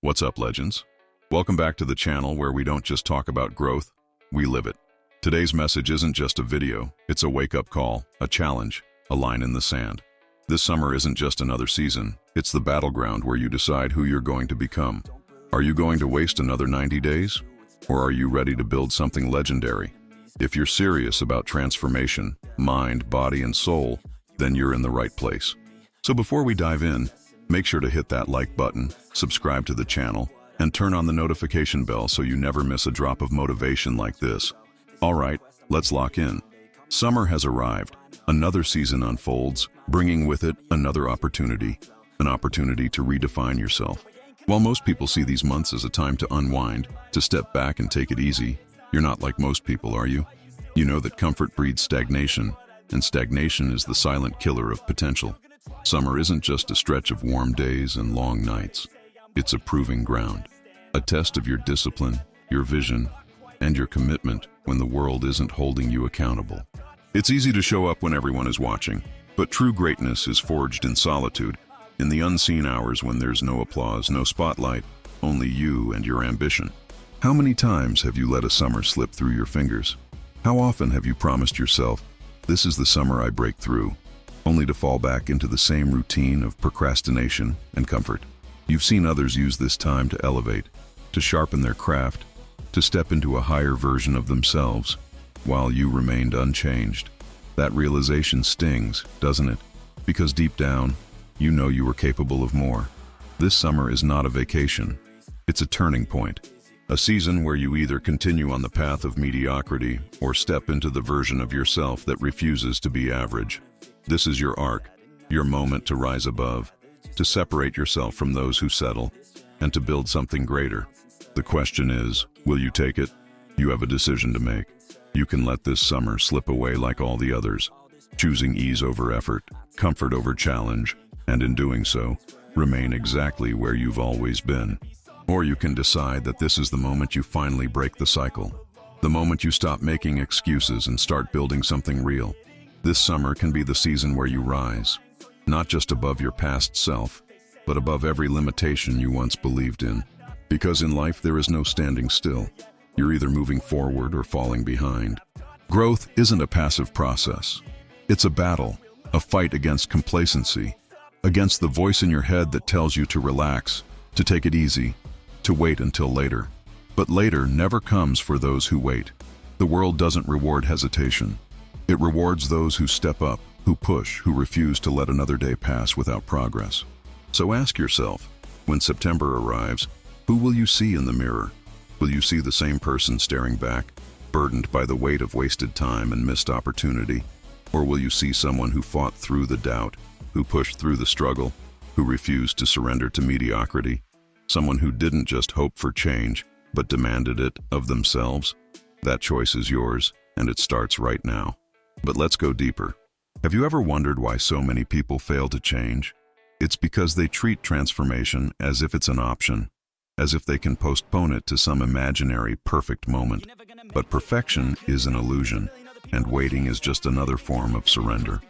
What's up, legends? Welcome back to the channel where we don't just talk about growth, we live it. Today's message isn't just a video, it's a wake-up call, a challenge, a line in the sand. This summer isn't just another season, it's the battleground where you decide who you're going to become. Are you going to waste another 90 days? Or are you ready to build something legendary? If you're serious about transformation, mind, body, and soul, then you're in the right place. So before we dive in, make sure to hit that like button, subscribe to the channel, and turn on the notification bell so you never miss a drop of motivation like this. All right, let's lock in. Summer has arrived. Another season unfolds, bringing with it another opportunity, an opportunity to redefine yourself. While most people see these months as a time to unwind, to step back and take it easy, you're not like most people, are you? You know that comfort breeds stagnation, and stagnation is the silent killer of potential. Summer isn't just a stretch of warm days and long nights. It's a proving ground, a test of your discipline, your vision, and your commitment when the world isn't holding you accountable. It's easy to show up when everyone is watching, but true greatness is forged in solitude, in the unseen hours when there's no applause, no spotlight, only you and your ambition. How many times have you let a summer slip through your fingers? How often have you promised yourself, "This is the summer I break through," only to fall back into the same routine of procrastination and comfort? You've seen others use this time to elevate, to sharpen their craft, to step into a higher version of themselves, while you remained unchanged. That realization stings, doesn't it? Because deep down, you know you were capable of more. This summer is not a vacation. It's a turning point. A season where you either continue on the path of mediocrity or step into the version of yourself that refuses to be average. This is your arc, your moment to rise above, to separate yourself from those who settle, and to build something greater. The question is, will you take it? You have a decision to make. You can let this summer slip away like all the others, choosing ease over effort, comfort over challenge, and in doing so, remain exactly where you've always been. Or you can decide that this is the moment you finally break the cycle, the moment you stop making excuses and start building something real. This summer can be the season where you rise, not just above your past self, but above every limitation you once believed in. Because in life there is no standing still. You're either moving forward or falling behind. Growth isn't a passive process. It's a battle, a fight against complacency, against the voice in your head that tells you to relax, to take it easy, to wait until later. But later never comes for those who wait. The world doesn't reward hesitation. It rewards those who step up, who push, who refuse to let another day pass without progress. So ask yourself, when September arrives, who will you see in the mirror? Will you see the same person staring back, burdened by the weight of wasted time and missed opportunity? Or will you see someone who fought through the doubt, who pushed through the struggle, who refused to surrender to mediocrity? Someone who didn't just hope for change, but demanded it of themselves? That choice is yours, and it starts right now. But let's go deeper. Have you ever wondered why so many people fail to change? It's because they treat transformation as if it's an option, as if they can postpone it to some imaginary perfect moment. But perfection is an illusion, and waiting is just another form of surrender.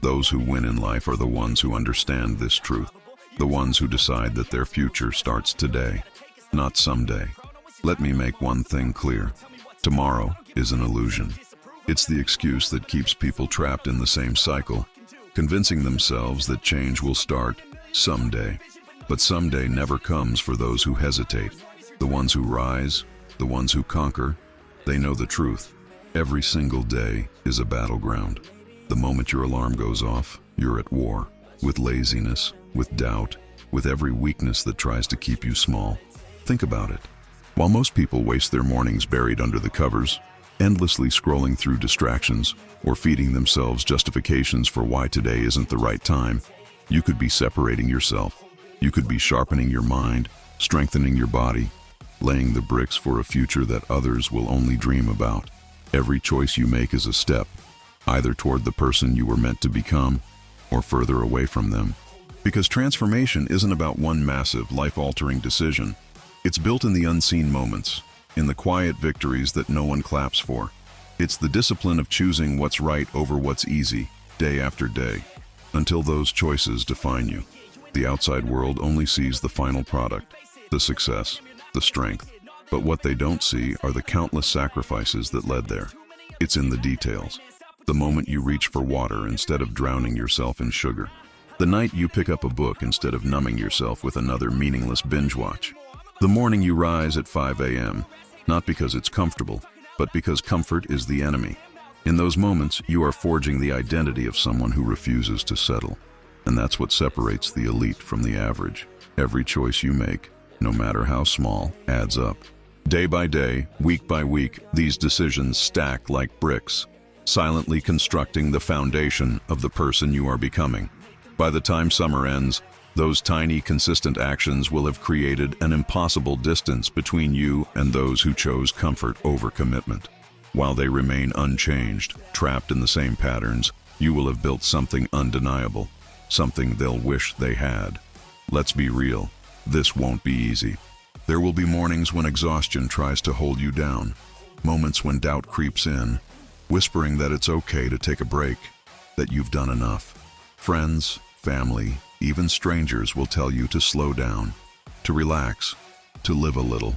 Those who win in life are the ones who understand this truth, the ones who decide that their future starts today, not someday. Let me make one thing clear. Tomorrow is an illusion. It's the excuse that keeps people trapped in the same cycle, convincing themselves that change will start someday. But someday never comes for those who hesitate. The ones who rise, the ones who conquer, they know the truth. Every single day is a battleground. The moment your alarm goes off, you're at war, with laziness, with doubt, with every weakness that tries to keep you small. Think about it. While most people waste their mornings buried under the covers, endlessly scrolling through distractions, or feeding themselves justifications for why today isn't the right time, you could be separating yourself. You could be sharpening your mind, strengthening your body, laying the bricks for a future that others will only dream about. Every choice you make is a step, either toward the person you were meant to become, or further away from them. Because transformation isn't about one massive, life-altering decision. It's built in the unseen moments, in the quiet victories that no one claps for. It's the discipline of choosing what's right over what's easy, day after day, until those choices define you. The outside world only sees the final product, the success, the strength. But what they don't see are the countless sacrifices that led there. It's in the details. The moment you reach for water instead of drowning yourself in sugar. The night you pick up a book instead of numbing yourself with another meaningless binge watch. The morning you rise at 5 a.m., not because it's comfortable, but because comfort is the enemy. In those moments, you are forging the identity of someone who refuses to settle. And that's what separates the elite from the average. Every choice you make, no matter how small, adds up. Day by day, week by week, these decisions stack like bricks, silently constructing the foundation of the person you are becoming. By the time summer ends, those tiny, consistent actions will have created an impossible distance between you and those who chose comfort over commitment. While they remain unchanged, trapped in the same patterns, you will have built something undeniable, something they'll wish they had. Let's be real, this won't be easy. There will be mornings when exhaustion tries to hold you down, moments when doubt creeps in, whispering that it's okay to take a break, that you've done enough. Friends, family, even strangers will tell you to slow down, to relax, to live a little.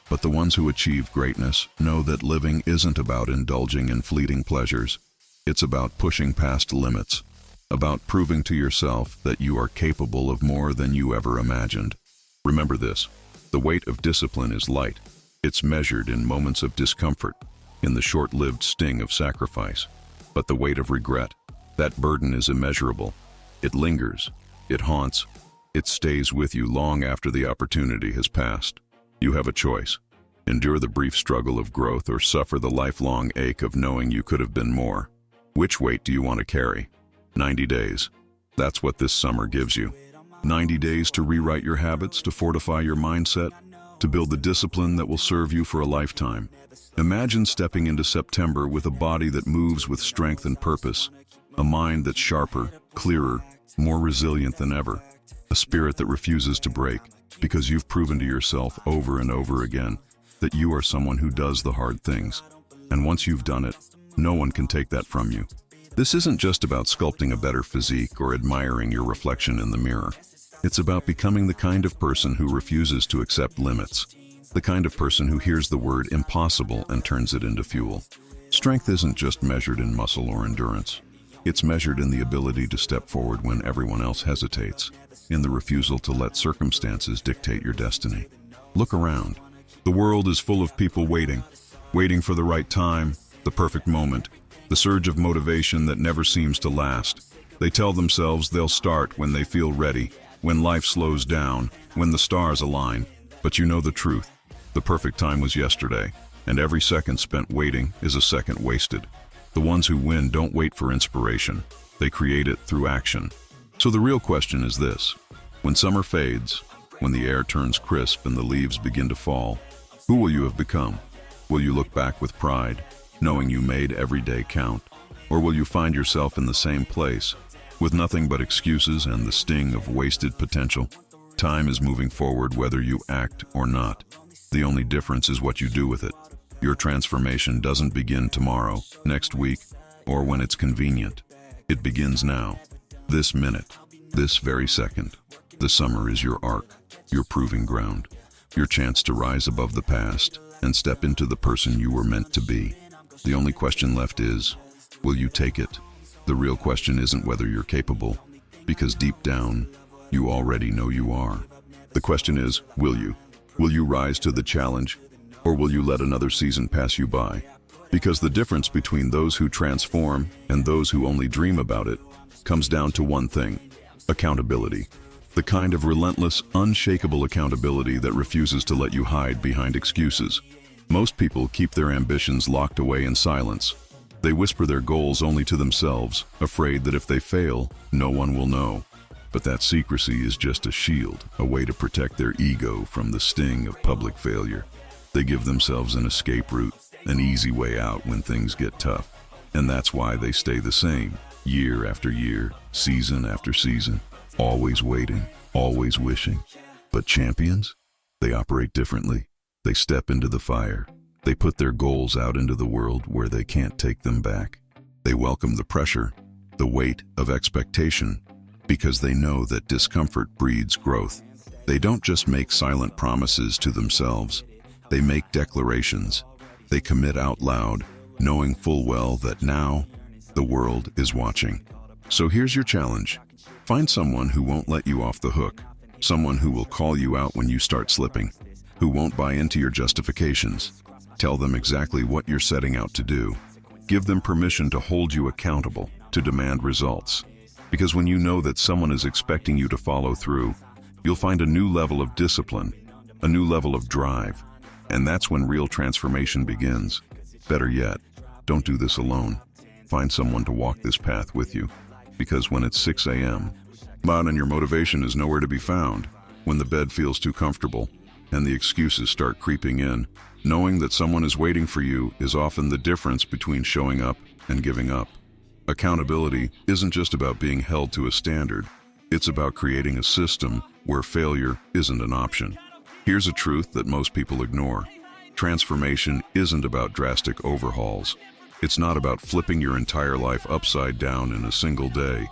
But the ones who achieve greatness know that living isn't about indulging in fleeting pleasures. It's about pushing past limits, about proving to yourself that you are capable of more than you ever imagined. Remember this, the weight of discipline is light. It's measured in moments of discomfort, in the short-lived sting of sacrifice. But the weight of regret, that burden is immeasurable. It lingers, it haunts, it stays with you long after the opportunity has passed. You have a choice. Endure the brief struggle of growth or suffer the lifelong ache of knowing you could have been more. Which weight do you want to carry? 90 days. That's what this summer gives you. 90 days to rewrite your habits, to fortify your mindset, to build the discipline that will serve you for a lifetime. Imagine stepping into September with a body that moves with strength and purpose, a mind that's sharper, clearer, more resilient than ever, a spirit that refuses to break, because you've proven to yourself over and over again that you are someone who does the hard things. And once you've done it, no one can take that from you. This isn't just about sculpting a better physique or admiring your reflection in the mirror. It's about becoming the kind of person who refuses to accept limits, the kind of person who hears the word impossible and turns it into fuel. Strength isn't just measured in muscle or endurance. It's measured in the ability to step forward when everyone else hesitates, in the refusal to let circumstances dictate your destiny. Look around. The world is full of people waiting for the right time, the perfect moment, the surge of motivation that never seems to last. They tell themselves they'll start when they feel ready, when life slows down, when the stars align. But you know the truth. The perfect time was yesterday, and every second spent waiting is a second wasted. The ones who win don't wait for inspiration. They create it through action. So the real question is this. When summer fades, when the air turns crisp and the leaves begin to fall, who will you have become? Will you look back with pride, knowing you made every day count? Or will you find yourself in the same place, with nothing but excuses and the sting of wasted potential? Time is moving forward whether you act or not. The only difference is what you do with it. Your transformation doesn't begin tomorrow, next week, or when it's convenient. It begins now, this minute, this very second. The summer is your arc, your proving ground, your chance to rise above the past and step into the person you were meant to be. The only question left is, will you take it? The real question isn't whether you're capable, because deep down, you already know you are. The question is, will you? Will you rise to the challenge, or will you let another season pass you by? Because the difference between those who transform and those who only dream about it comes down to one thing: accountability. The kind of relentless, unshakable accountability that refuses to let you hide behind excuses. Most people keep their ambitions locked away in silence. They whisper their goals only to themselves, afraid that if they fail, no one will know. But that secrecy is just a shield, a way to protect their ego from the sting of public failure. They give themselves an escape route, an easy way out when things get tough. And that's why they stay the same, year after year, season after season, always waiting, always wishing. But champions? They operate differently. They step into the fire. They put their goals out into the world where they can't take them back. They welcome the pressure, the weight of expectation, because they know that discomfort breeds growth. They don't just make silent promises to themselves. They make declarations. They commit out loud, knowing full well that now the world is watching. So here's your challenge. Find someone who won't let you off the hook. Someone who will call you out when you start slipping. Who won't buy into your justifications. Tell them exactly what you're setting out to do. Give them permission to hold you accountable, to demand results. Because when you know that someone is expecting you to follow through, you'll find a new level of discipline, a new level of drive, and that's when real transformation begins. Better yet, don't do this alone. Find someone to walk this path with you, because when it's 6 a.m., and your motivation is nowhere to be found, when the bed feels too comfortable and the excuses start creeping in, knowing that someone is waiting for you is often the difference between showing up and giving up. Accountability isn't just about being held to a standard. It's about creating a system where failure isn't an option. Here's a truth that most people ignore. Transformation isn't about drastic overhauls. It's not about flipping your entire life upside down in a single day.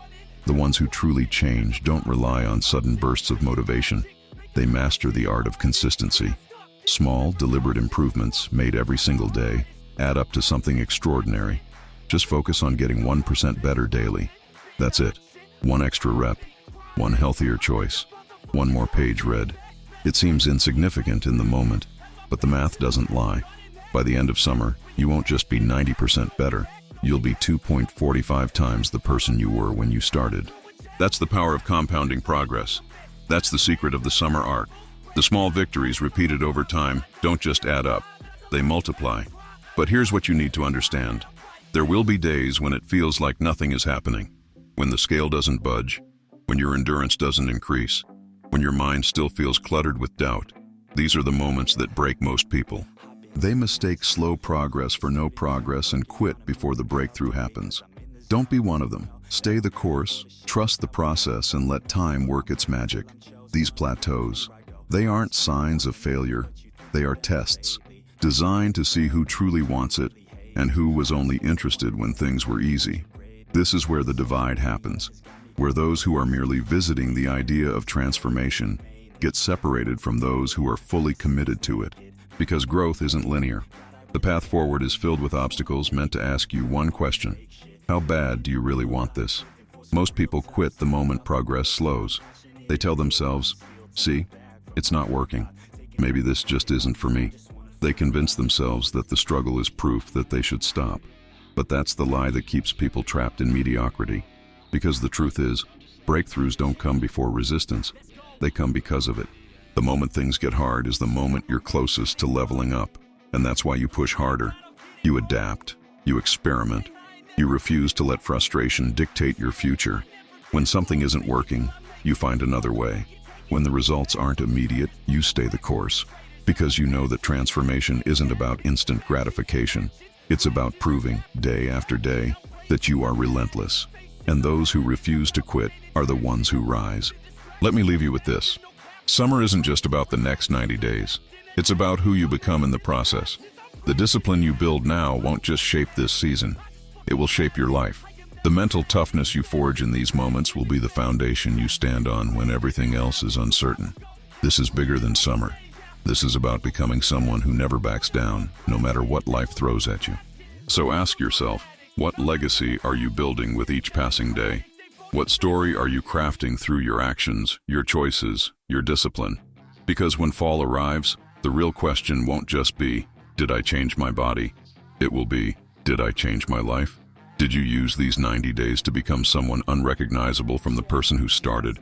The ones who truly change don't rely on sudden bursts of motivation. They master the art of consistency. Small, deliberate improvements made every single day add up to something extraordinary. Just focus on getting 1% better daily. That's it. One extra rep, one healthier choice, one more page read. It seems insignificant in the moment, but the math doesn't lie. By the end of summer, you won't just be 90% better. You'll be 2.45 times the person you were when you started. That's the power of compounding progress. That's the secret of the summer arc. The small victories repeated over time don't just add up, they multiply. But here's what you need to understand. There will be days when it feels like nothing is happening, when the scale doesn't budge, when your endurance doesn't increase, when your mind still feels cluttered with doubt. These are the moments that break most people. They mistake slow progress for no progress and quit before the breakthrough happens. Don't be one of them. Stay the course, trust the process, and let time work its magic. These plateaus, they aren't signs of failure. They are tests, designed to see who truly wants it and who was only interested when things were easy. This is where the divide happens, where those who are merely visiting the idea of transformation get separated from those who are fully committed to it. Because growth isn't linear. The path forward is filled with obstacles meant to ask you one question. How bad do you really want this? Most people quit the moment progress slows. They tell themselves, see, it's not working. Maybe this just isn't for me. They convince themselves that the struggle is proof that they should stop. But that's the lie that keeps people trapped in mediocrity. Because the truth is, breakthroughs don't come before resistance. They come because of it. The moment things get hard is the moment you're closest to leveling up. And that's why you push harder. You adapt. You experiment. You refuse to let frustration dictate your future. When something isn't working, you find another way. When the results aren't immediate, you stay the course. Because you know that transformation isn't about instant gratification. It's about proving, day after day, that you are relentless. And those who refuse to quit are the ones who rise. Let me leave you with this. Summer isn't just about the next 90 days. It's about who you become in the process. The discipline you build now won't just shape this season. It will shape your life. The mental toughness you forge in these moments will be the foundation you stand on when everything else is uncertain. This is bigger than summer. This is about becoming someone who never backs down, no matter what life throws at you. So ask yourself, what legacy are you building with each passing day? What story are you crafting through your actions, your choices, your discipline? Because when fall arrives, the real question won't just be, did I change my body? It will be, did I change my life? Did you use these 90 days to become someone unrecognizable from the person who started?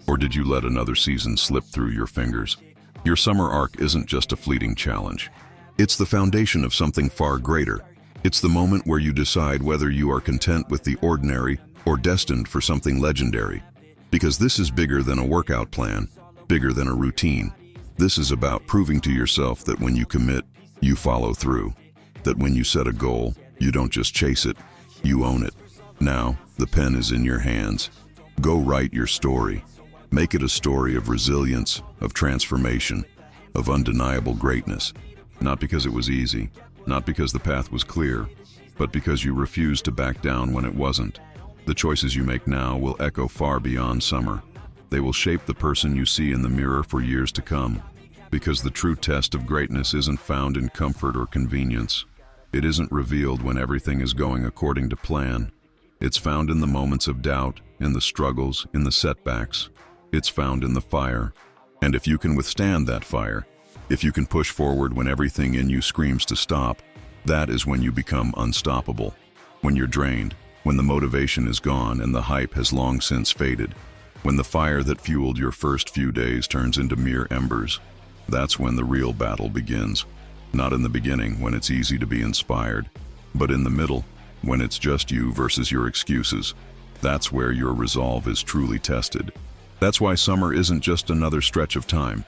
Or did you let another season slip through your fingers? Your summer arc isn't just a fleeting challenge. It's the foundation of something far greater. It's the moment where you decide whether you are content with the ordinary or destined for something legendary. Because this is bigger than a workout plan, bigger than a routine. This is about proving to yourself that when you commit, you follow through. That when you set a goal, you don't just chase it, you own it. Now, the pen is in your hands. Go write your story. Make it a story of resilience, of transformation, of undeniable greatness. Not because it was easy, not because the path was clear, but because you refused to back down when it wasn't. The choices you make now will echo far beyond summer. They will shape the person you see in the mirror for years to come. Because the true test of greatness isn't found in comfort or convenience. It isn't revealed when everything is going according to plan. It's found in the moments of doubt, in the struggles, in the setbacks. It's found in the fire. And if you can withstand that fire, if you can push forward when everything in you screams to stop, that is when you become unstoppable. When you're drained, when the motivation is gone and the hype has long since faded, when the fire that fueled your first few days turns into mere embers, that's when the real battle begins. Not in the beginning, when it's easy to be inspired, but in the middle, when it's just you versus your excuses. That's where your resolve is truly tested. That's why summer isn't just another stretch of time.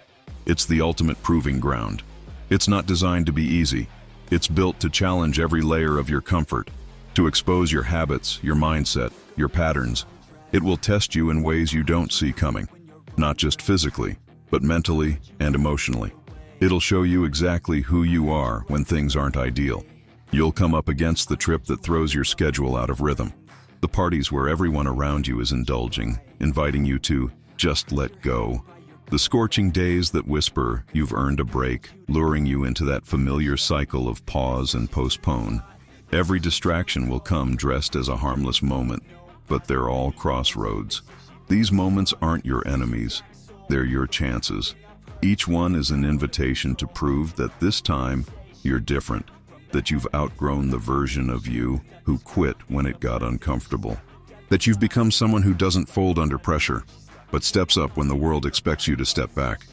It's the ultimate proving ground. It's not designed to be easy. It's built to challenge every layer of your comfort, to expose your habits, your mindset, your patterns. It will test you in ways you don't see coming, not just physically, but mentally and emotionally. It'll show you exactly who you are when things aren't ideal. You'll come up against the trip that throws your schedule out of rhythm. The parties where everyone around you is indulging, inviting you to just let go. The scorching days that whisper you've earned a break, luring you into that familiar cycle of pause and postpone. Every distraction will come dressed as a harmless moment, but they're all crossroads. These moments aren't your enemies. They're your chances. Each one is an invitation to prove that this time you're different, that you've outgrown the version of you who quit when it got uncomfortable, that you've become someone who doesn't fold under pressure, but steps up when the world expects you to step back.